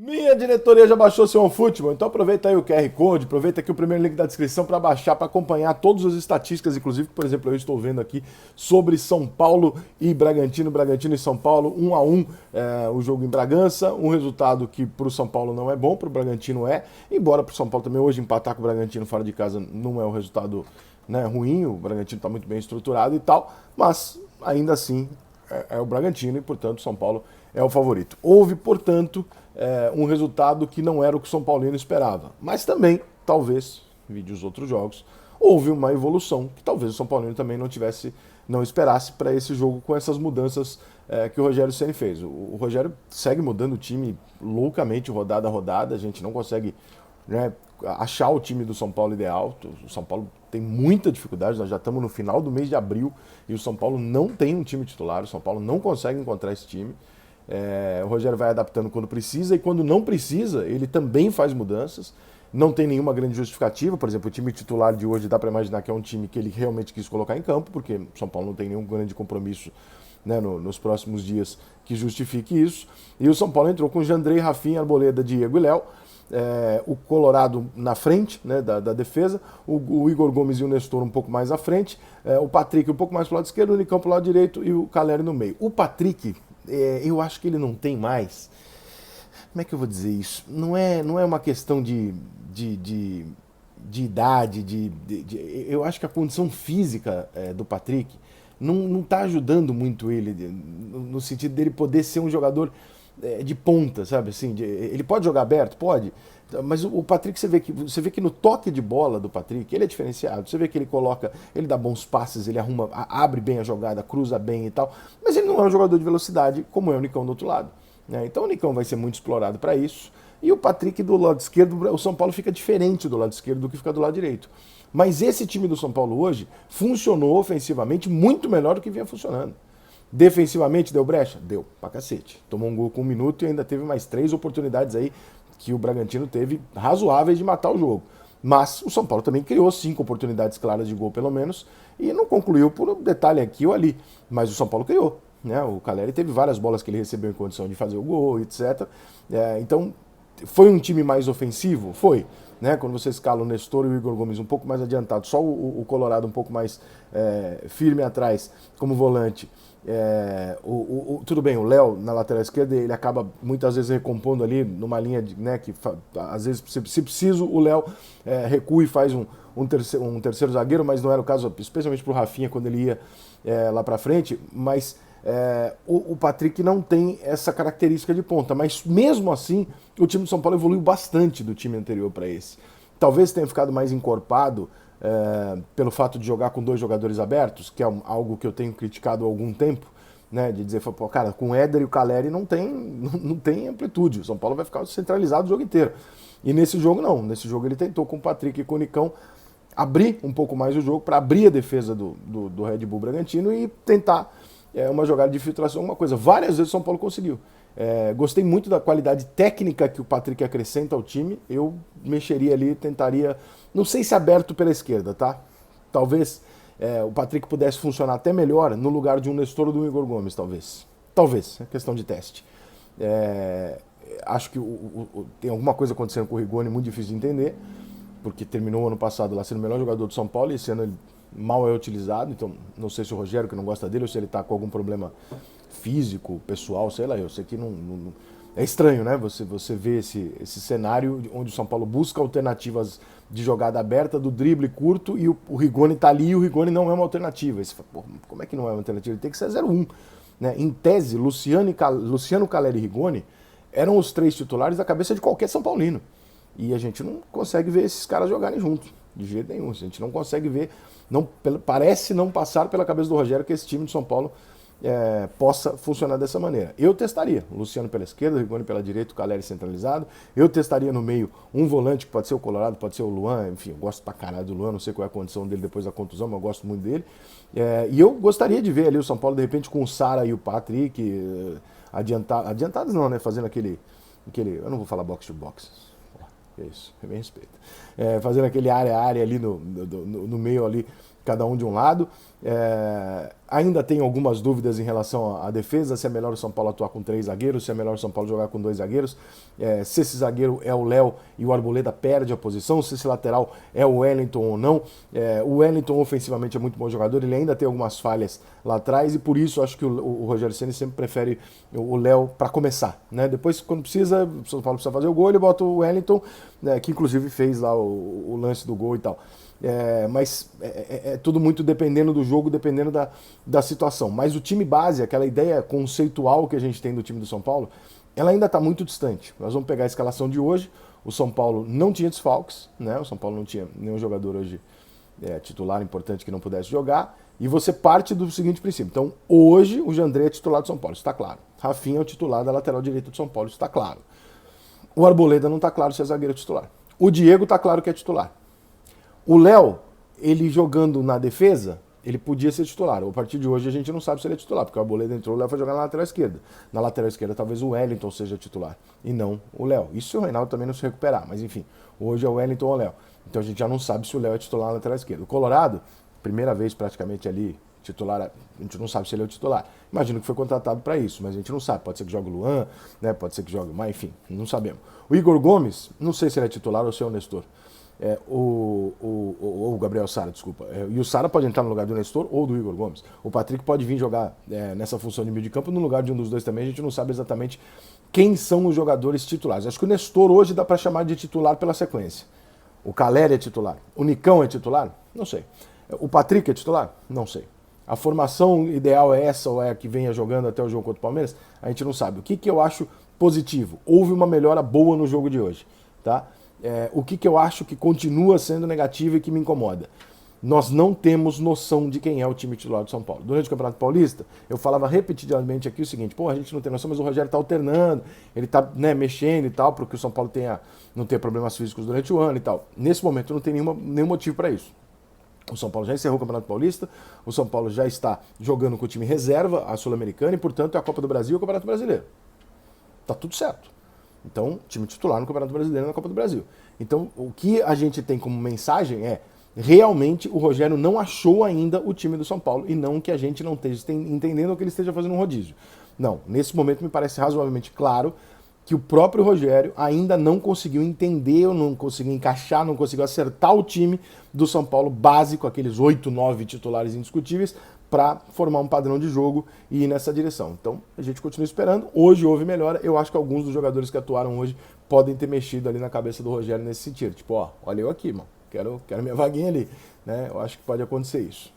Minha diretoria já baixou seu OneFootball, então aproveita aí o QR Code, aproveita aqui o primeiro link da descrição para baixar, para acompanhar todas as estatísticas, inclusive, por exemplo, eu estou vendo aqui sobre São Paulo e Bragantino, Bragantino e São Paulo, 1-1 o jogo em Bragança, um resultado que para o São Paulo não é bom, para o Bragantino é, embora para o São Paulo também hoje empatar com o Bragantino fora de casa não é um resultado, né, ruim, o Bragantino está muito bem estruturado e tal, mas ainda assim é o Bragantino e, portanto, São Paulo é o favorito. Houve, portanto, um resultado que não era o que o São Paulino esperava. Mas também, talvez, vide os outros jogos, houve uma evolução que talvez o São Paulino também não esperasse para esse jogo com essas mudanças que o Rogério Ceni fez. O Rogério segue mudando o time loucamente, rodada a rodada, a gente não consegue, né, achar o time do São Paulo ideal. O São Paulo tem muita dificuldade, nós já estamos no final do mês de abril e o São Paulo não tem um time titular, o São Paulo não consegue encontrar esse time. O Rogério vai adaptando quando precisa e quando não precisa, ele também faz mudanças. Não tem nenhuma grande justificativa. Por exemplo, o time titular de hoje dá para imaginar que é um time que ele realmente quis colocar em campo, porque o São Paulo não tem nenhum grande compromisso, né, nos próximos dias que justifique isso. E o São Paulo entrou com Jandrei, Rafinha, Arboleda, Diego e Léo. O Colorado na frente, né, da defesa, o Igor Gomes e o Nestor um pouco mais à frente, o Patrick um pouco mais para o lado esquerdo, o Nicão para o lado direito e o Caleri no meio. O Patrick, eu acho que ele não tem mais. Como é que eu vou dizer isso? Não é uma questão de idade, eu acho que a condição física do Patrick não está ajudando muito ele, no sentido dele poder ser um jogador de ponta, sabe? Assim, ele pode jogar aberto? Pode. Mas o Patrick, você vê que no toque de bola do Patrick, ele é diferenciado. Você vê que ele coloca, ele dá bons passes, ele arruma, abre bem a jogada, cruza bem e tal. Mas ele não é um jogador de velocidade como é o Nicão do outro lado, né? Então o Nicão vai ser muito explorado para isso. E o Patrick do lado esquerdo, o São Paulo fica diferente do lado esquerdo do que fica do lado direito. Mas esse time do São Paulo hoje funcionou ofensivamente muito melhor do que vinha funcionando. Defensivamente deu brecha? Deu, pra cacete. Tomou um gol com 1 minuto e ainda teve mais 3 oportunidades aí que o Bragantino teve razoáveis de matar o jogo. Mas o São Paulo também criou 5 oportunidades claras de gol, pelo menos, e não concluiu por um detalhe aqui ou ali. Mas o São Paulo criou, né? O Caleri teve várias bolas que ele recebeu em condição de fazer o gol, etc. Então, foi um time mais ofensivo? Foi. Né? Quando você escala o Nestor e o Igor Gomes um pouco mais adiantado, só o Colorado um pouco mais firme atrás como volante. Tudo bem, o Léo na lateral esquerda, ele acaba muitas vezes recompondo ali numa linha né, que às vezes, se preciso, o Léo recua e faz um terceiro zagueiro, mas não era o caso, especialmente para o Rafinha quando ele ia lá para frente. Mas o Patrick não tem essa característica de ponta, mas mesmo assim o time do São Paulo evoluiu bastante do time anterior para esse. Talvez tenha ficado mais encorpado pelo fato de jogar com 2 jogadores abertos, que é algo que eu tenho criticado há algum tempo, né, de dizer, pô, cara, com o Éder e o Caleri não tem amplitude, o São Paulo vai ficar centralizado o jogo inteiro. E nesse jogo não, nesse jogo ele tentou com o Patrick e com o Nicão abrir um pouco mais o jogo, para abrir a defesa do Red Bull Bragantino e tentar uma jogada de filtração, alguma coisa. Várias vezes o São Paulo conseguiu. Gostei muito da qualidade técnica que o Patrick acrescenta ao time. Eu mexeria ali, tentaria, não sei se aberto pela esquerda, tá? Talvez o Patrick pudesse funcionar até melhor no lugar de um Nestor ou do Igor Gomes, talvez. Talvez, é questão de teste. Acho que tem alguma coisa acontecendo com o Rigoni muito difícil de entender, porque terminou o ano passado lá sendo o melhor jogador de São Paulo e esse ano ele mal é utilizado, então não sei se o Rogério que não gosta dele ou se ele está com algum problema físico, pessoal, sei lá, eu sei que não. É estranho, né? Você vê esse cenário onde o São Paulo busca alternativas de jogada aberta, do drible curto, e o Rigoni tá ali e o Rigoni não é uma alternativa. Aí você fala, pô, como é que não é uma alternativa? Ele tem que ser 0-1. Né? Em tese, Luciano, Caleri e Rigoni eram os 3 titulares da cabeça de qualquer São Paulino. E a gente não consegue ver esses caras jogarem juntos, de jeito nenhum. A gente não consegue ver, parece não passar pela cabeça do Rogério que esse time de São Paulo possa funcionar dessa maneira. Eu testaria o Luciano pela esquerda, o Rigoni pela direita, o Caleri centralizado. Eu testaria no meio um volante, que pode ser o Colorado, pode ser o Luan. Enfim, eu gosto pra caralho do Luan, não sei qual é a condição dele depois da contusão, mas eu gosto muito dele. E eu gostaria de ver ali o São Paulo, de repente, com o Sara e o Patrick adiantados não, né? Fazendo aquele eu não vou falar box to box. É isso, é bem respeito. Fazendo aquele área a área ali no meio ali cada um de um lado. Ainda tem algumas dúvidas em relação à defesa, se é melhor o São Paulo atuar com 3 zagueiros, se é melhor o São Paulo jogar com 2 zagueiros, se esse zagueiro é o Léo e o Arboleda perde a posição, se esse lateral é o Wellington ou não. O Wellington ofensivamente é muito bom jogador, ele ainda tem algumas falhas lá atrás e por isso acho que o Rogério Ceni sempre prefere o Léo para começar, né? Depois, quando precisa, o São Paulo precisa fazer o gol, ele bota o Wellington, né, que inclusive fez lá o lance do gol e tal. Mas é tudo muito dependendo do jogo, dependendo da situação. Mas o time base, aquela ideia conceitual que a gente tem do time do São Paulo, ela ainda está muito distante. Nós vamos pegar a escalação de hoje. O São Paulo não tinha desfalques, né? O São Paulo não tinha nenhum jogador hoje titular importante que não pudesse jogar. E você parte do seguinte princípio. Então, hoje o Jandrei é titular do São Paulo, isso está claro. Rafinha é o titular da lateral direita do São Paulo, isso está claro. O Arboleda não está claro se é zagueiro titular. O Diego está claro que é titular. O Léo, ele jogando na defesa, ele podia ser titular. A partir de hoje a gente não sabe se ele é titular, porque o Arboleda entrou, o Léo foi jogar na lateral esquerda. Na lateral esquerda talvez o Wellington seja titular, e não o Léo. Isso se o Reinaldo também não se recuperar, mas enfim, hoje é o Wellington ou o Léo. Então a gente já não sabe se o Léo é titular na lateral esquerda. O Colorado, primeira vez praticamente ali, titular, a gente não sabe se ele é o titular. Imagino que foi contratado para isso, mas a gente não sabe. Pode ser que jogue o Luan, né? Pode ser que jogue, mas enfim, não sabemos. O Igor Gomes, não sei se ele é titular ou se é o Nestor. O Gabriel Sara, desculpa. E o Sara pode entrar no lugar do Nestor ou do Igor Gomes. O Patrick pode vir jogar nessa função de meio de campo no lugar de um dos dois também. A gente não sabe exatamente quem são os jogadores titulares. Acho que o Nestor hoje dá para chamar de titular pela sequência. O Caleri é titular. O Nicão é titular? Não sei. O Patrick é titular? Não sei. A formação ideal é essa ou é a que venha jogando até o jogo contra o Palmeiras? A gente não sabe. O que eu acho positivo? Houve uma melhora boa no jogo de hoje, tá? O que eu acho que continua sendo negativo e que me incomoda? Nós não temos noção de quem é o time titular do São Paulo. Durante o Campeonato Paulista, eu falava repetidamente aqui o seguinte: a gente não tem noção, mas o Rogério está alternando, ele está mexendo e tal, para que o São Paulo não tenha problemas físicos durante o ano e tal. Nesse momento não tem nenhum motivo para isso. O São Paulo já encerrou o Campeonato Paulista, o São Paulo já está jogando com o time reserva, a Sul-Americana, e portanto é a Copa do Brasil e o Campeonato Brasileiro. Tá tudo certo. Então, time titular no Campeonato Brasileiro e na Copa do Brasil. Então, o que a gente tem como mensagem é: realmente o Rogério não achou ainda o time do São Paulo, e não que a gente não esteja entendendo que ele esteja fazendo um rodízio. Não, nesse momento me parece razoavelmente claro que o próprio Rogério ainda não conseguiu entender, ou não conseguiu encaixar, não conseguiu acertar o time do São Paulo básico, aqueles 8, 9 titulares indiscutíveis, para formar um padrão de jogo e ir nessa direção. Então, a gente continua esperando. Hoje houve melhora. Eu acho que alguns dos jogadores que atuaram hoje podem ter mexido ali na cabeça do Rogério nesse sentido. Tipo, olha eu aqui, mano. Quero minha vaguinha ali. Né? Eu acho que pode acontecer isso.